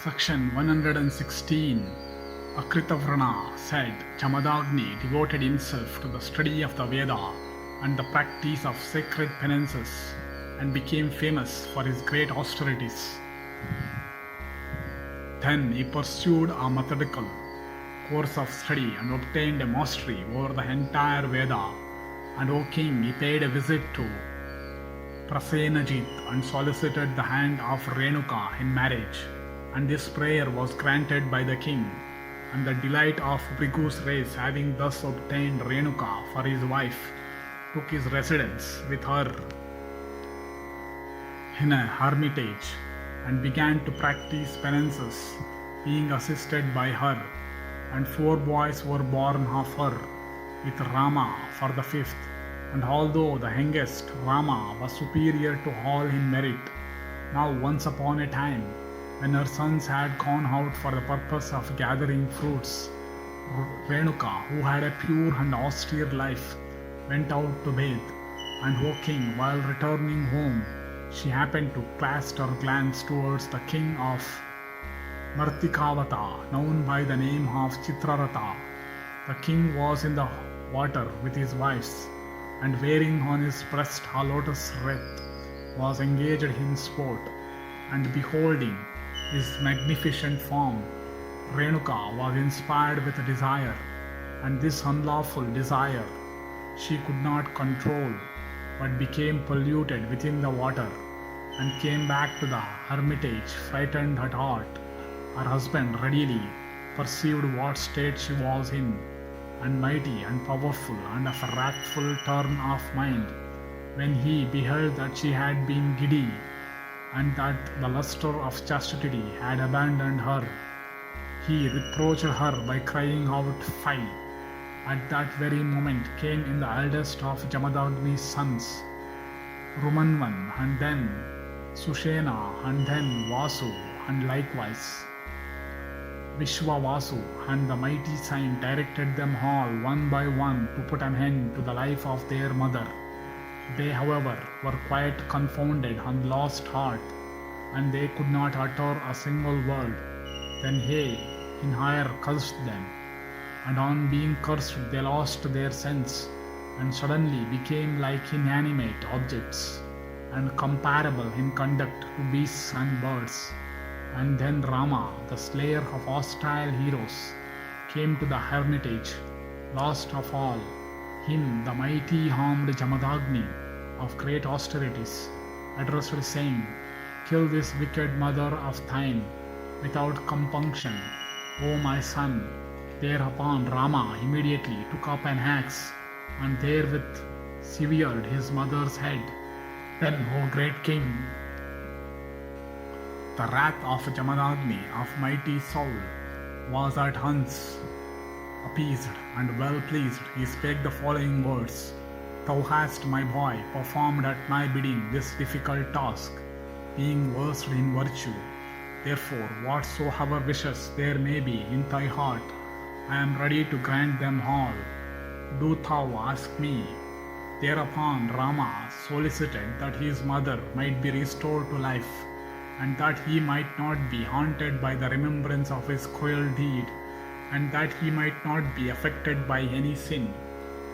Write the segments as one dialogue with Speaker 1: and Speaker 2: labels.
Speaker 1: Section 116. Akritavrana said Jamadagni devoted himself to the study of the Veda and the practice of sacred penances and became famous for his great austerities. Then he pursued a methodical course of study and obtained a mastery over the entire Veda. And O king, he paid a visit to Prasenajit and solicited the hand of Renuka in marriage. And this prayer was granted by the king. And the delight of Brigu's race, having thus obtained Renuka for his wife, took his residence with her in a hermitage and began to practice penances, being assisted by her. And 4 boys were born of her, with Rama for the 5th. And although the youngest, Rama, was superior to all in merit, now once upon a time, when her sons had gone out for the purpose of gathering fruits, Renuka, who had a pure and austere life, went out to bathe. And O king, while returning home, she happened to cast her glance towards the king of Martikavata, known by the name of Chitrarata. The king was in the water with his wives, and wearing on his breast a lotus wreath, was engaged in sport. And beholding his magnificent form, Renuka was inspired with desire, and this unlawful desire she could not control, but became polluted within the water, and came back to the hermitage frightened at heart. Her husband readily perceived what state she was in, and mighty and powerful and of a wrathful turn of mind, when he beheld that she had been giddy, and that the lustre of chastity had abandoned her, he reproached her by crying out, "Fie!" At that very moment came in the eldest of Jamadagni's sons, Rumanvan, and then Sushena, and then Vasu, and likewise Vishwavasu, and the mighty saint directed them all one by one to put an end to the life of their mother. They, however, were quite confounded and lost heart, and they could not utter a single word. Then he in higher cursed them, and on being cursed they lost their sense, and suddenly became like inanimate objects, and comparable in conduct to beasts and birds. And then Rama, the slayer of hostile heroes, came to the hermitage, last of all. Him the mighty armed Jamadagni of great austerities addressed, saying, "Kill this wicked mother of thine without compunction, O my son." Thereupon Rama immediately took up an axe and therewith severed his mother's head. Then, O great king, the wrath of Jamadagni of mighty soul was at once appeased, and well pleased he spake the following words: "Thou hast, my boy, performed at my bidding this difficult task, being versed in virtue. Therefore, whatsoever wishes there may be in thy heart, I am ready to grant them all. Do thou ask me." Thereupon Rama solicited that his mother might be restored to life, and that he might not be haunted by the remembrance of his cruel deed, and that he might not be affected by any sin,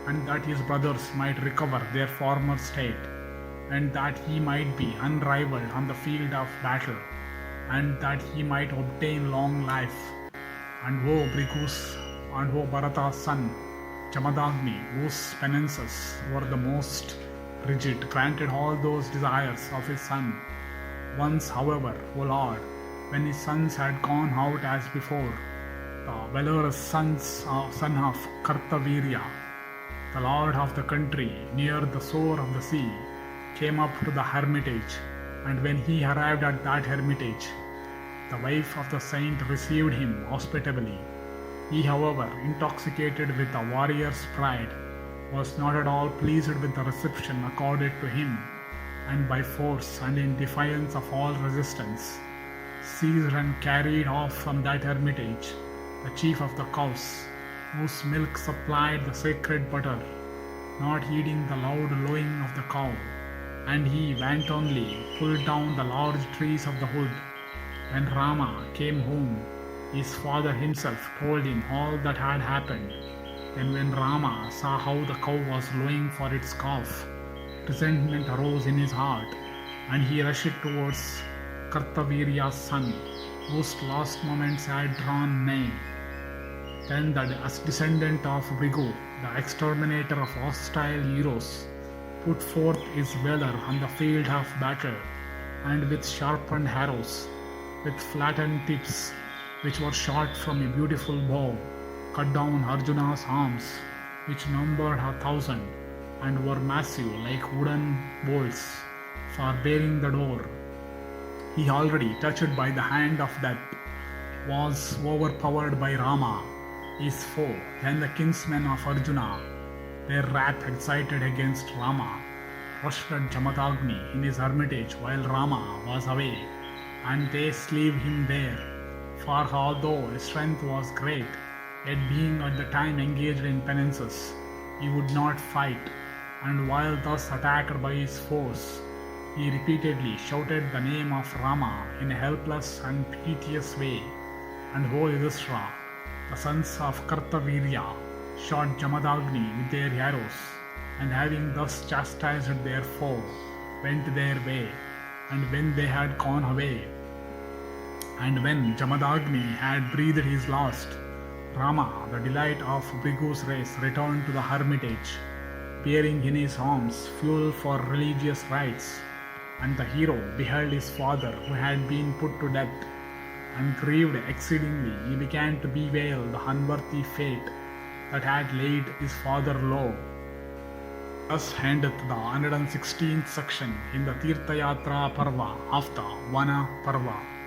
Speaker 1: and that his brothers might recover their former state, and that he might be unrivaled on the field of battle, and that he might obtain long life. And O Brigu's and O Bharata's son, Jamadagni, whose penances were the most rigid, granted all those desires of his son. Once, however, O Lord, when his sons had gone out as before, the valorous son of Kartavirya, the lord of the country near the shore of the sea, came up to the hermitage, and when he arrived at that hermitage, the wife of the saint received him hospitably. He, however, intoxicated with a warrior's pride, was not at all pleased with the reception accorded to him, and by force and in defiance of all resistance, seized and carried off from that hermitage the chief of the cows, whose milk supplied the sacred butter, not heeding the loud lowing of the cow. And he wantonly pulled down the large trees of the wood, When Rama came home, his father himself told him all that had happened. Then, when Rama saw how the cow was lowing for its calf, resentment arose in his heart, and he rushed towards Kartavirya's son, whose last moments had drawn nigh. Then the descendant of Brigu, the exterminator of hostile heroes, put forth his valor on the field of battle, and with sharpened arrows, with flattened tips, which were shot from a beautiful bow, cut down Arjuna's arms, which numbered 1,000, and were massive like wooden bolts for bearing the door. He, already touched by the hand of death, was overpowered by Rama, his foe. Then the kinsmen of Arjuna, their wrath excited against Rama, rushed at Jamadagni in his hermitage while Rama was away, and they slew him there. For although his strength was great, yet being at the time engaged in penances, he would not fight, and while thus attacked by his foes, he repeatedly shouted the name of Rama in a helpless and piteous way. And O Yudhishthira, the sons of Kartavirya, shot Jamadagni with their arrows, and having thus chastised their foe, went their way. And when they had gone away, and when Jamadagni had breathed his last, Rama, the delight of Brigu's race, returned to the hermitage, bearing in his arms fuel for religious rites. And the hero beheld his father, who had been put to death, and grieved exceedingly. He began to bewail the unworthy fate that had laid his father low. Thus endeth the 116th section in the Tirtha-yatra Parva of the Vana Parva.